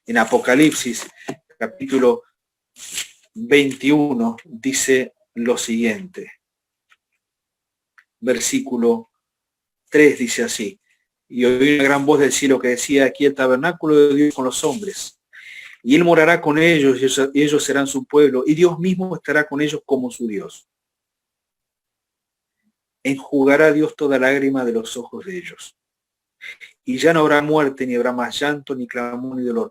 En Apocalipsis, capítulo 21, dice lo siguiente. Versículo 3 dice así. Y oí una gran voz del cielo que decía, aquí el tabernáculo de Dios con los hombres. Y Él morará con ellos y ellos serán su pueblo. Y Dios mismo estará con ellos como su Dios. Enjugará Dios toda lágrima de los ojos de ellos. Y ya no habrá muerte, ni habrá más llanto, ni clamor, ni dolor,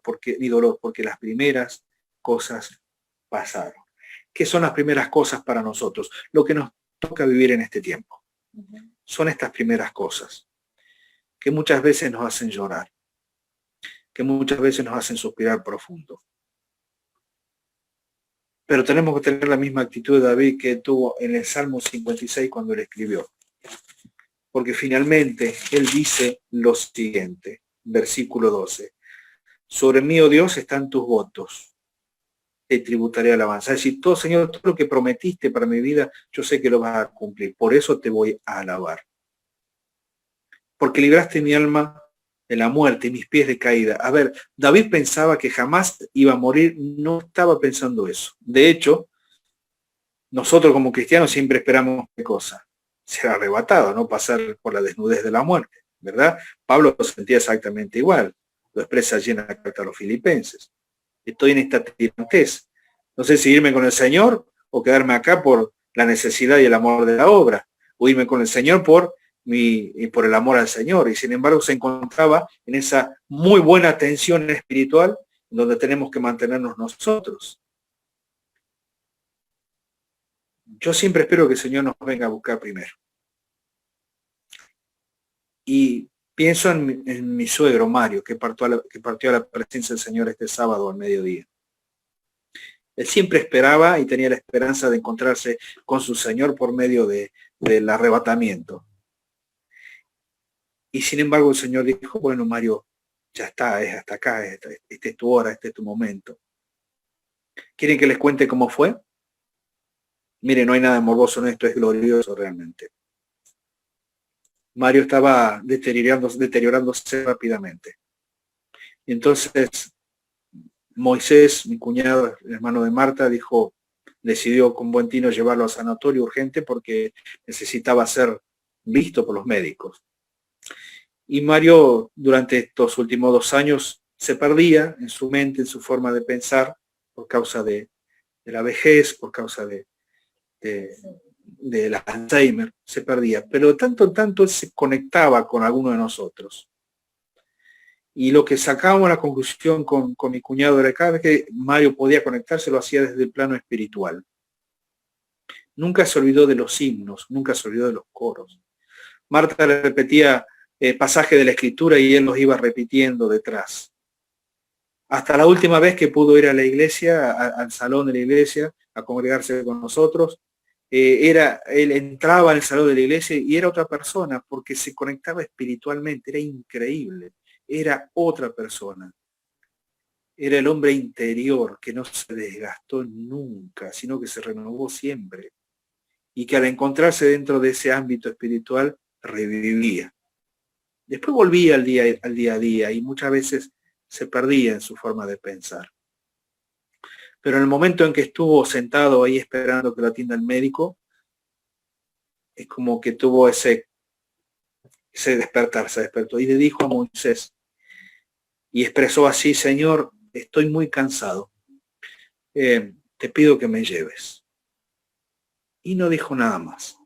porque las primeras cosas pasaron. ¿Qué son las primeras cosas para nosotros? Lo que nos toca vivir en este tiempo. Son estas primeras cosas que muchas veces nos hacen llorar, que muchas veces nos hacen suspirar profundo. Pero tenemos que tener la misma actitud de David que tuvo en el Salmo 56 cuando él escribió. Porque finalmente él dice lo siguiente. versículo 12. Sobre mí, oh Dios, están tus votos. Te tributaré alabanza. Es decir, todo, Señor, todo lo que prometiste para mi vida, yo sé que lo vas a cumplir. Por eso te voy a alabar. Porque libraste mi alma de la muerte y mis pies de caída. A ver, David pensaba que jamás iba a morir, no estaba pensando eso. De hecho, nosotros como cristianos siempre esperamos qué cosa, ser arrebatado, no pasar por la desnudez de la muerte, ¿verdad? Pablo lo sentía exactamente igual, lo expresa allí en la carta a los filipenses. Estoy en esta tirantez. No sé si irme con el Señor o quedarme acá por la necesidad y el amor de la obra, o irme con el Señor por el amor al Señor. Y sin embargo se encontraba en esa muy buena tensión espiritual donde tenemos que mantenernos nosotros. Yo siempre espero que el Señor nos venga a buscar primero. Y pienso en mi suegro Mario, que partió a la presencia del Señor este sábado al mediodía. Él siempre esperaba y tenía la esperanza de encontrarse con su Señor por medio del arrebatamiento. Y sin embargo el Señor dijo, bueno, Mario, ya está, es hasta acá, esta es tu hora, este es tu momento. ¿Quieren que les cuente cómo fue? Miren, no hay nada morboso en esto, es glorioso realmente. Mario estaba deteriorándose rápidamente. Y entonces Moisés, mi cuñado, el hermano de Marta, decidió con buen tino llevarlo a sanatorio urgente porque necesitaba ser visto por los médicos. Y Mario, durante estos últimos 2 años, se perdía en su mente, en su forma de pensar, por causa de la vejez, por causa del Alzheimer, se perdía. Pero de tanto en tanto él se conectaba con alguno de nosotros. Y lo que sacábamos la conclusión con mi cuñado era que cada vez que Mario podía conectarse, lo hacía desde el plano espiritual. Nunca se olvidó de los himnos, nunca se olvidó de los coros. Marta le repetía pasaje de la escritura y él los iba repitiendo detrás. Hasta la última vez que pudo ir a la iglesia, al salón de la iglesia, a congregarse con nosotros, él entraba en el salón de la iglesia y era otra persona porque se conectaba espiritualmente, era increíble, era otra persona. Era el hombre interior que no se desgastó nunca, sino que se renovó siempre. Y que al encontrarse dentro de ese ámbito espiritual, revivía. Después volvía al día a día y muchas veces se perdía en su forma de pensar. Pero en el momento en que estuvo sentado ahí esperando que lo atienda el médico, es como que tuvo ese despertar, se despertó y le dijo a Moisés, y expresó así, Señor, estoy muy cansado, te pido que me lleves. Y no dijo nada más.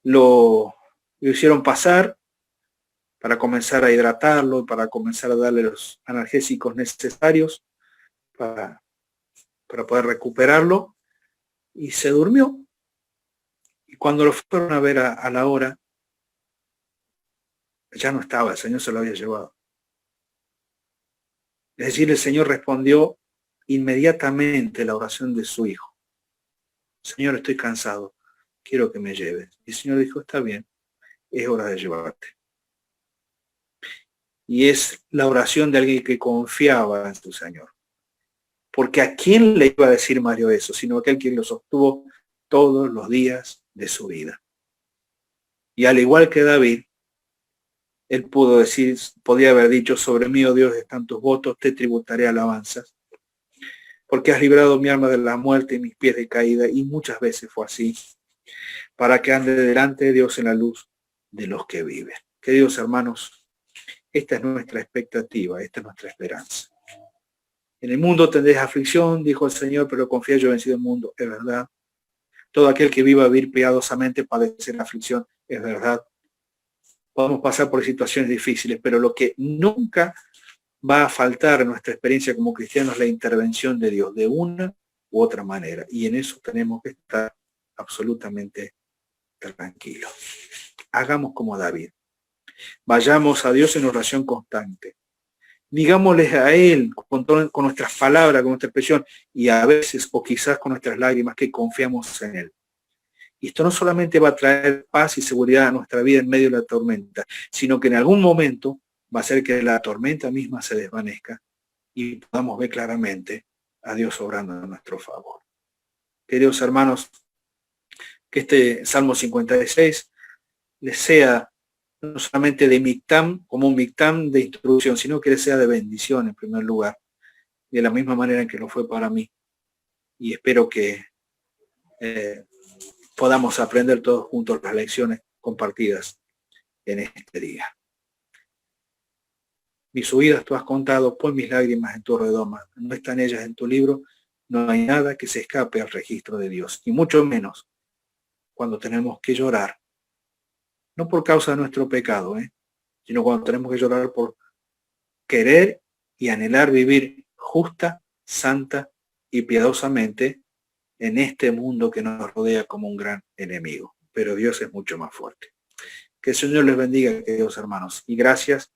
Lo hicieron pasar para comenzar a hidratarlo, para comenzar a darle los analgésicos necesarios para poder recuperarlo, y se durmió. Y cuando lo fueron a ver a la hora, ya no estaba, el Señor se lo había llevado. Es decir, el Señor respondió inmediatamente la oración de su hijo. Señor, estoy cansado, quiero que me lleves. Y el Señor dijo, está bien, es hora de llevarte. Y es la oración de alguien que confiaba en su Señor. Porque ¿a quién le iba a decir Mario eso? Sino aquel quien lo sostuvo todos los días de su vida. Y al igual que David, él podía haber dicho, sobre mí, oh Dios, están tus votos, te tributaré alabanzas. Porque has librado mi alma de la muerte y mis pies de caída. Y muchas veces fue así. Para que ande delante de Dios en la luz de los que viven. Queridos hermanos, esta es nuestra expectativa, esta es nuestra esperanza. En el mundo tendréis aflicción, dijo el Señor, pero confía, yo he vencido el mundo, es verdad. Todo aquel que viva vivir piadosamente padecerá aflicción, es verdad. Podemos pasar por situaciones difíciles, pero lo que nunca va a faltar en nuestra experiencia como cristianos es la intervención de Dios de una u otra manera. Y en eso tenemos que estar absolutamente tranquilos. Hagamos como David. Vayamos a Dios en oración constante. Digámosles a Él con nuestras palabras, con nuestra expresión, y a veces o quizás con nuestras lágrimas, que confiamos en Él. Y esto no solamente va a traer paz y seguridad a nuestra vida en medio de la tormenta, sino que en algún momento va a hacer que la tormenta misma se desvanezca y podamos ver claramente a Dios obrando a nuestro favor. Queridos hermanos, que este Salmo 56 les sea no solamente de mictam, como un mictam de instrucción, sino que les sea de bendición en primer lugar, de la misma manera en que lo fue para mí. Y espero que podamos aprender todos juntos las lecciones compartidas en este día. Mis huidas tú has contado, pon mis lágrimas en tu redoma. No están ellas en tu libro, no hay nada que se escape al registro de Dios. Y mucho menos cuando tenemos que llorar, no por causa de nuestro pecado, sino cuando tenemos que llorar por querer y anhelar vivir justa, santa y piadosamente en este mundo que nos rodea como un gran enemigo. Pero Dios es mucho más fuerte. Que el Señor les bendiga, queridos hermanos, y gracias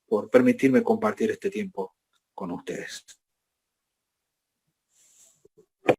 por permitirme compartir este tiempo con ustedes.